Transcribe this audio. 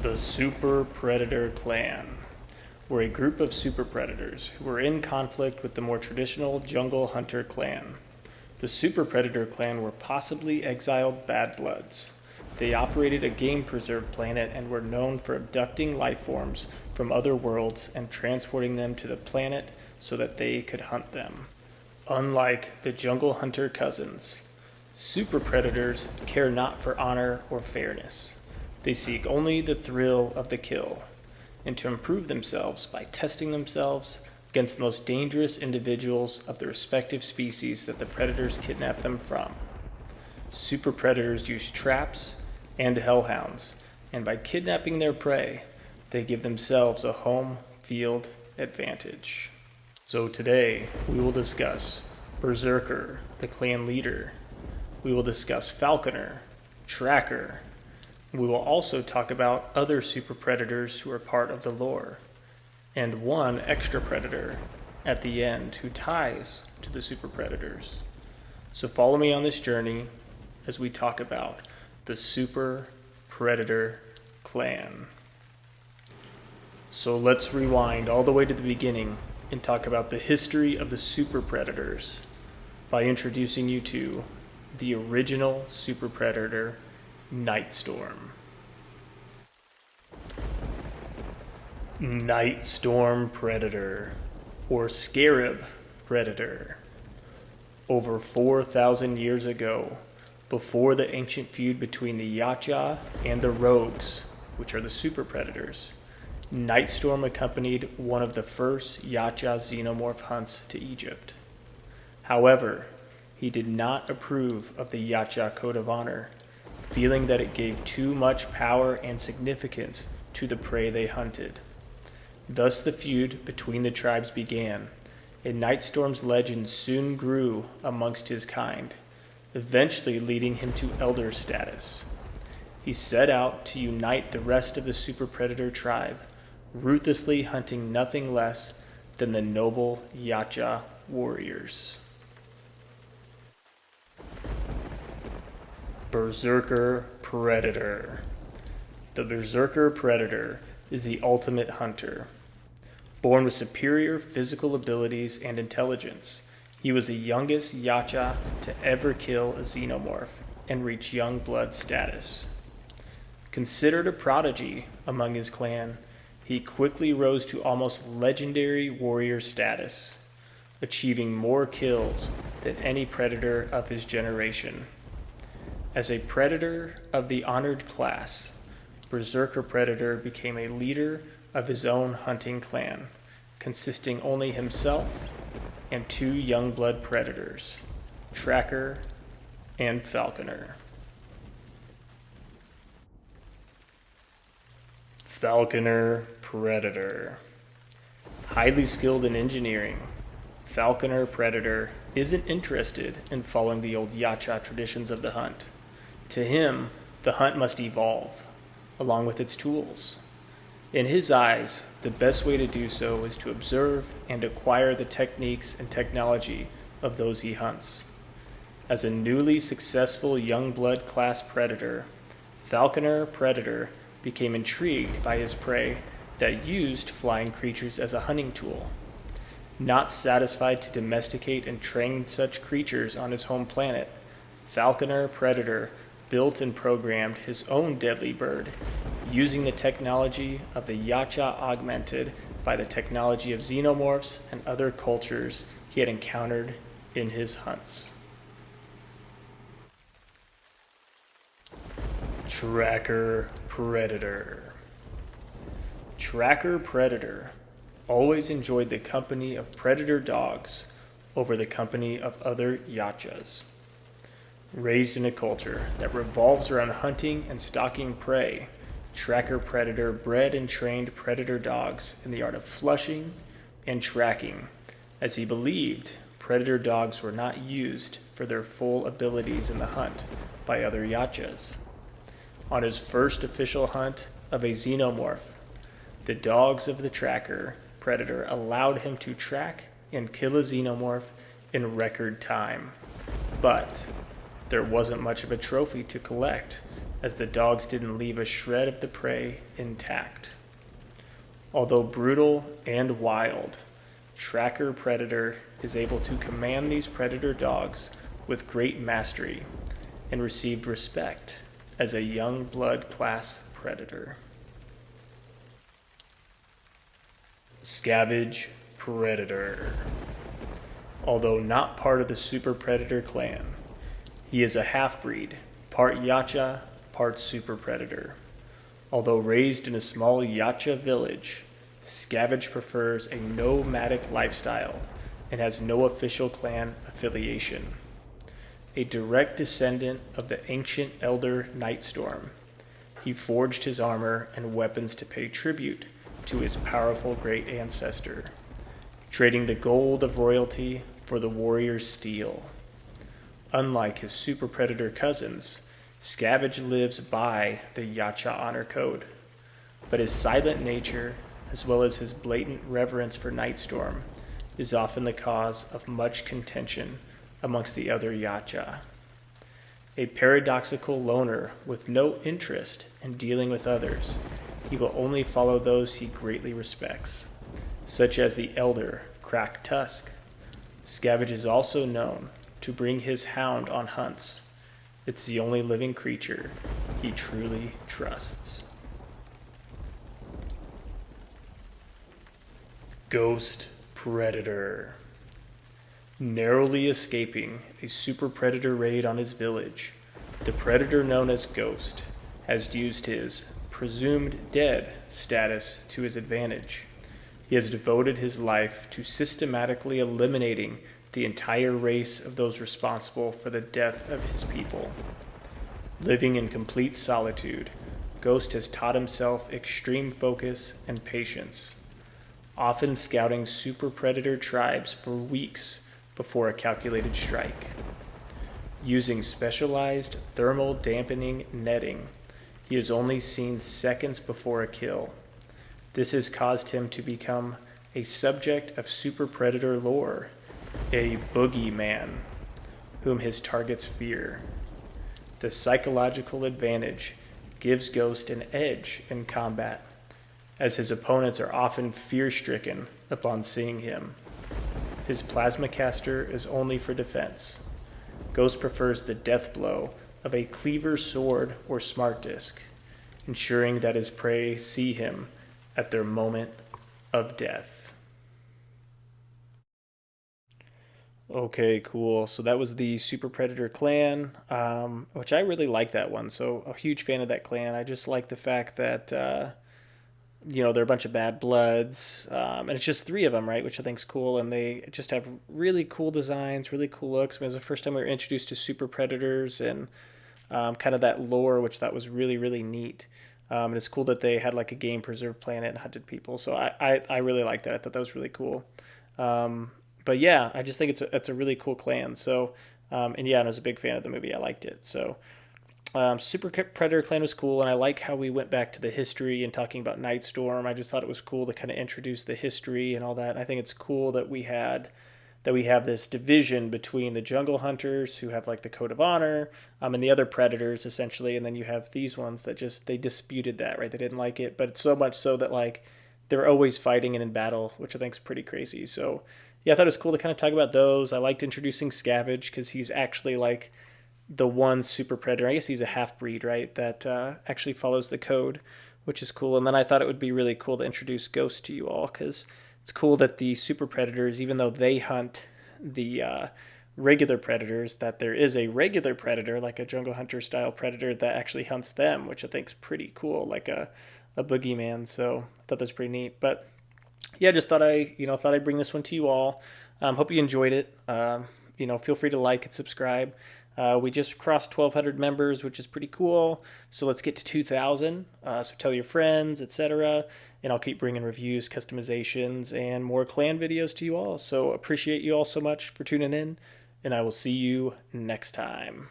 The Super Predator Clan were a group of super predators who were in conflict with the more traditional jungle hunter clan. The Super Predator Clan were possibly exiled bad bloods. They operated a game preserve planet and were known for abducting life forms from other worlds and transporting them to the planet so that they could hunt them. Unlike the jungle hunter cousins, super predators care not for honor or fairness. They seek only the thrill of the kill, and to improve themselves by testing themselves against the most dangerous individuals of the respective species that the predators kidnap them from. Super predators use traps and hellhounds, and by kidnapping their prey, they give themselves a home field advantage. So today, we will discuss Berserker, the clan leader. We will discuss Falconer, Tracker. We will also talk about other super predators who are part of the lore, and one extra predator at the end who ties to the super predators. So follow me on this journey as we talk about the Super Predator Clan. So let's rewind all the way to the beginning and talk about the history of the super predators by introducing you to the original super predator, Nightstorm. Nightstorm Predator, or Scarab Predator. Over 4,000 years ago, before the ancient feud between the Yacha and the Rogues, which are the super predators, Nightstorm accompanied one of the first Yacha xenomorph hunts to Egypt. However, he did not approve of the Yacha Code of Honor, feeling that it gave too much power and significance to the prey they hunted. Thus the feud between the tribes began, and Nightstorm's legend soon grew amongst his kind, eventually leading him to elder status. He set out to unite the rest of the super predator tribe, ruthlessly hunting nothing less than the noble Yacha warriors. Berserker Predator. The Berserker Predator is the ultimate hunter. Born with superior physical abilities and intelligence, he was the youngest Yacha to ever kill a xenomorph and reach young blood status. Considered a prodigy among his clan, he quickly rose to almost legendary warrior status, achieving more kills than any predator of his generation. As a predator of the honored class, Berserker Predator became a leader of his own hunting clan, consisting only himself and two young blood predators, Tracker and Falconer. Falconer Predator. Highly skilled in engineering, Falconer Predator isn't interested in following the old Yacha traditions of the hunt. To him, the hunt must evolve, along with its tools. In his eyes, the best way to do so is to observe and acquire the techniques and technology of those he hunts. As a newly successful young blood class predator, Falconer Predator became intrigued by his prey that used flying creatures as a hunting tool. Not satisfied to domesticate and train such creatures on his home planet, Falconer Predator built and programmed his own deadly bird, using the technology of the Yacha augmented by the technology of xenomorphs and other cultures he had encountered in his hunts. Tracker Predator. Tracker Predator always enjoyed the company of predator dogs over the company of other Yachas. Raised in a culture that revolves around hunting and stalking prey, Tracker Predator bred and trained predator dogs in the art of flushing and tracking, as he believed predator dogs were not used for their full abilities in the hunt by other Yachas. On his first official hunt of a xenomorph, the dogs of the Tracker Predator allowed him to track and kill a xenomorph in record time. But there wasn't much of a trophy to collect, as the dogs didn't leave a shred of the prey intact. Although brutal and wild, Tracker Predator is able to command these predator dogs with great mastery and received respect as a young blood class predator. Scavenge Predator. Although not part of the Super Predator clan, he is a half-breed, part Yacha, part Super Predator. Although raised in a small Yacha village, Scavenge prefers a nomadic lifestyle and has no official clan affiliation. A direct descendant of the ancient elder Nightstorm, he forged his armor and weapons to pay tribute to his powerful great ancestor, trading the gold of royalty for the warrior's steel. Unlike his Super Predator cousins, Scavenge lives by the Yacha honor code, but his silent nature, as well as his blatant reverence for Nightstorm, is often the cause of much contention amongst the other Yacha. A paradoxical loner with no interest in dealing with others, he will only follow those he greatly respects, such as the elder Crack Tusk. Scavenge is also known to bring his hound on hunts. It's the only living creature he truly trusts. Ghost Predator. Narrowly escaping a Super Predator raid on his village, the predator known as Ghost has used his presumed dead status to his advantage. He has devoted his life to systematically eliminating the entire race of those responsible for the death of his people. Living in complete solitude, Ghost has taught himself extreme focus and patience, often scouting Super Predator tribes for weeks before a calculated strike. Using specialized thermal dampening netting, he is only seen seconds before a kill. This has caused him to become a subject of Super Predator lore, a boogeyman, whom his targets fear. The psychological advantage gives Ghost an edge in combat, as his opponents are often fear-stricken upon seeing him. His plasma caster is only for defense. Ghost prefers the death blow of a cleaver sword or smart disc, ensuring that his prey see him at their moment of death. Okay, cool. So that was the Super Predator clan, which I really like that one. So a huge fan of that clan. I just like the fact that they're a bunch of bad bloods, and it's just three of them, right? Which I think is cool, and they just have really cool designs, really cool looks. I mean, it was the first time we were introduced to Super Predators and kind of that lore, which that was really, really neat. And it's cool that they had like a game preserved planet and hunted people. So I really like that. I thought that was really cool. But yeah, I just think it's a really cool clan. So and I was a big fan of the movie. I liked it. So Super Predator clan was cool, and I like how we went back to the history and talking about Nightstorm. I just thought it was cool to kind of introduce the history and all that. And I think it's cool that we have this division between the jungle hunters who have like the code of honor, and the other predators essentially, and then you have these ones that they disputed that, right? They didn't like it, but so much so that like they're always fighting and in battle, which I think is pretty crazy. So yeah, I thought it was cool to kind of talk about those. I liked introducing Scavenge because he's actually like the one Super Predator. I guess he's a half-breed, right? That actually follows the code, which is cool. And then I thought it would be really cool to introduce Ghost to you all because it's cool that the Super Predators, even though they hunt the regular predators, that there is a regular predator, like a jungle hunter style predator that actually hunts them, which I think is pretty cool, like a boogeyman. So I thought that was pretty neat. But yeah, just thought I'd bring this one to you all. Hope you enjoyed it. Feel free to like and subscribe. We just crossed 1,200 members, which is pretty cool. So let's get to 2,000. So tell your friends, etc. And I'll keep bringing reviews, customizations, and more clan videos to you all. So appreciate you all so much for tuning in, and I will see you next time.